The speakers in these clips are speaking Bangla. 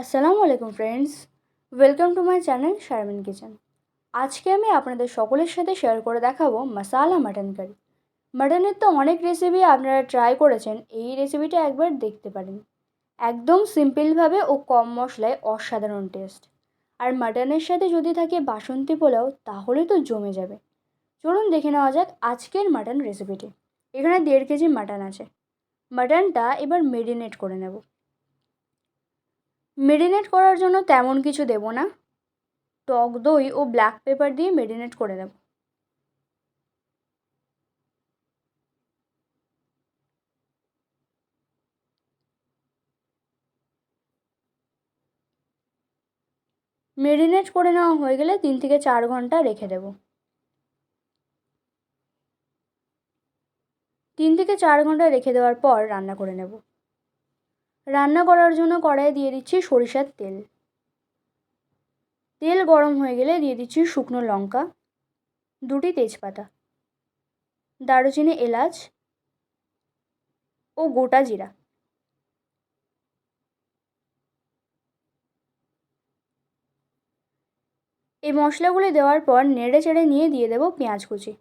আসসালামু আলাইকুম friends, welcome to my channel Sharmin kitchen. আজকে আমি আপনাদের সকলের সাথে শেয়ার করে দেখাবো মশালা মাটন কারি। মাটনের তো অনেক রেসিপি আপনারা ট্রাই করেছেন, এই রেসিপিটা একবার দেখতে পারেন। একদম সিম্পলভাবে ও কম মশলায় অসাধারণ টেস্ট। আর মাটনের সাথে যদি থাকে বাসন্তী পোলাও তাহলে তো জমে যাবে। চলুন দেখে নেওয়া যাক আজকের মাটন রেসিপিটি। এখানে 1.5 কেজি মাটন আছে। মাটনটা এবার মেরিনেট করে নেব। মেরিনেট করার জন্য তেমন কিছু দেব না, টক দই ও ব্ল্যাক পেপার দিয়ে মেরিনেট করে নেব। মেরিনেট করে নেওয়া হয়ে গেলে 3 থেকে 4 ঘন্টা রেখে দেব। 3 থেকে 4 ঘন্টা রেখে দেওয়ার পর রান্না করে নেব। রান্না করার জন্য কড়াইয়ে দিয়ে দিচ্ছি সরিষার তেল। তেল গরম হয়ে গেলে দিয়ে দিচ্ছি শুকনো লঙ্কা, 2টি তেজপাতা, দারুচিনি, এলাচ ও গোটা জিরা। এই মশলাগুলি দেওয়ার পর নেড়ে চেড়ে নিয়ে দিয়ে দেব পেঁয়াজ কুচি।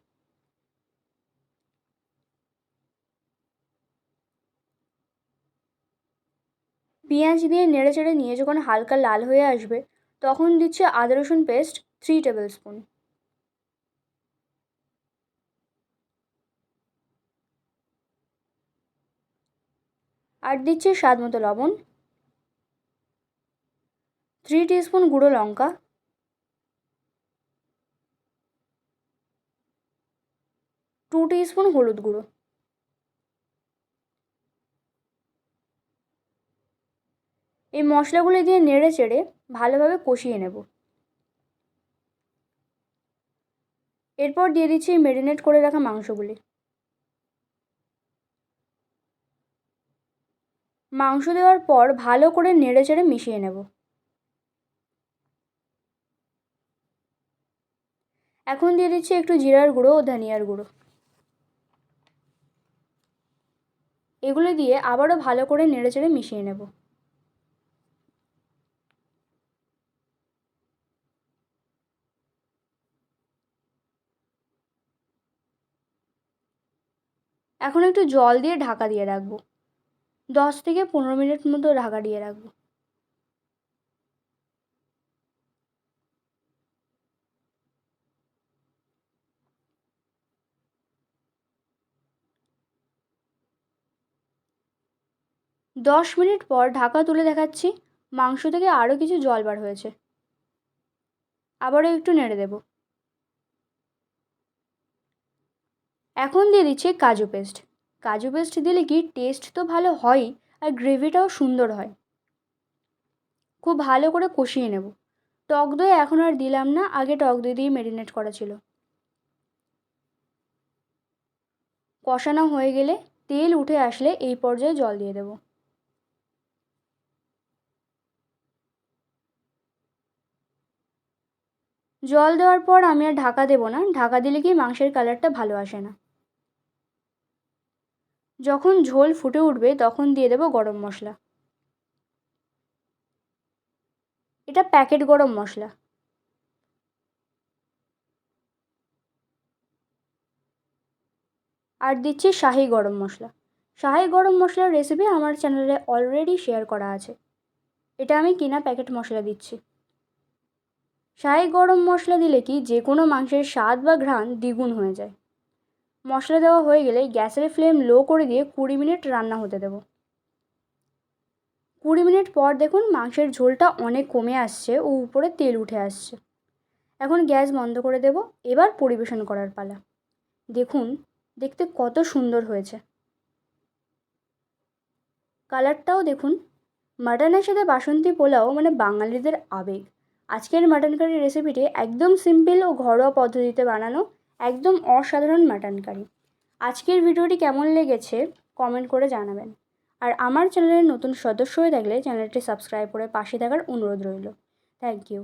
পেঁয়াজ দিয়ে নেড়ে চেড়ে নিয়ে যখন হালকা লাল হয়ে আসবে তখন দিচ্ছি আদা রসুন পেস্ট 3 টেবিল স্পুন। আর দিচ্ছি স্বাদ মতো লবণ, 3 টিস্পুন গুঁড়ো লঙ্কা, 2 টিস্পুন হলুদ গুঁড়ো। এই মশলাগুলি দিয়ে নেড়ে চেড়ে ভালোভাবে কষিয়ে নেব। এরপর দিয়ে দিচ্ছি মেরিনেট করে রাখা মাংসগুলি। মাংস দেওয়ার পর ভালো করে নেড়ে চেড়ে মিশিয়ে নেব। এখন দিয়ে দিচ্ছি একটু জিরার গুঁড়ো ও ধনিয়ার গুঁড়ো। এগুলো দিয়ে আবারও ভালো করে নেড়ে চেড়ে মিশিয়ে নেব। এখন একটু জল দিয়ে ঢাকা দিয়ে রাখবো। 10 থেকে 15 মিনিট মতো ঢাকা দিয়ে রাখবো। দশ মিনিট পর ঢাকা তুলে দেখাচ্ছি, মাংস থেকে আরও কিছু জল বার হয়েছে। আবারও একটু নেড়ে দেব। এখন দিয়ে দিচ্ছি কাজু পেস্ট। কাজু পেস্ট দিলে কি টেস্ট তো ভালো হয়ই, আর গ্রেভিটাও সুন্দর হয়। খুব ভালো করে কষিয়ে নেব। টক দই এখন আর দিলাম না, আগে টক দই দিয়ে ম্যারিনেট করা ছিল। কষানো হয়ে গেলে তেল উঠে আসলে এই পর্যায়ে জল দিয়ে দেব। জল দেওয়ার পর আমি আর ঢাকা দেব না, ঢাকা দিলে কি মাংসের কালারটা ভালো আসে না। যখন ঝোল ফুটে উঠবে তখন দিয়ে দেব গরম মশলা। এটা প্যাকেট গরম মশলা। আর দিচ্ছি শাহি গরম মশলা। শাহি গরম মশলার রেসিপি আমার চ্যানেলে অলরেডি শেয়ার করা আছে। এটা আমি কিনা প্যাকেট মশলা দিচ্ছি। শাহি গরম মশলা দিলে কি যে কোনো মাংসের স্বাদ বা ঘ্রাণ দ্বিগুণ হয়ে যায়। মশলা দেওয়া হয়ে গেলে গ্যাসের ফ্লেম লো করে দিয়ে 20 মিনিট রান্না হতে দেব। 20 মিনিট পর দেখুন মাংসের ঝোলটা অনেক কমে আসছে ও উপরে তেল উঠে আসছে। এখন গ্যাস বন্ধ করে দেব। এবার পরিবেশন করার পালা। দেখুন দেখতে কত সুন্দর হয়েছে। কালারটাও দেখুন। মাটনের সাথে বাসন্তী পোলাও মানে বাঙালিদের আবেগ। আজকের মাটন কারি রেসিপিটি একদম সিম্পল ও ঘরোয়া পদ্ধতিতে বানানো, একদম অসাধারণ মাটন কারি। আজকের ভিডিওটি কেমন লেগেছে কমেন্ট করে জানাবেন। আর আমার চ্যানেলের নতুন সদস্য হয়ে থাকলে চ্যানেলটি সাবস্ক্রাইব করে পাশে থাকার অনুরোধ রইল। Thank you.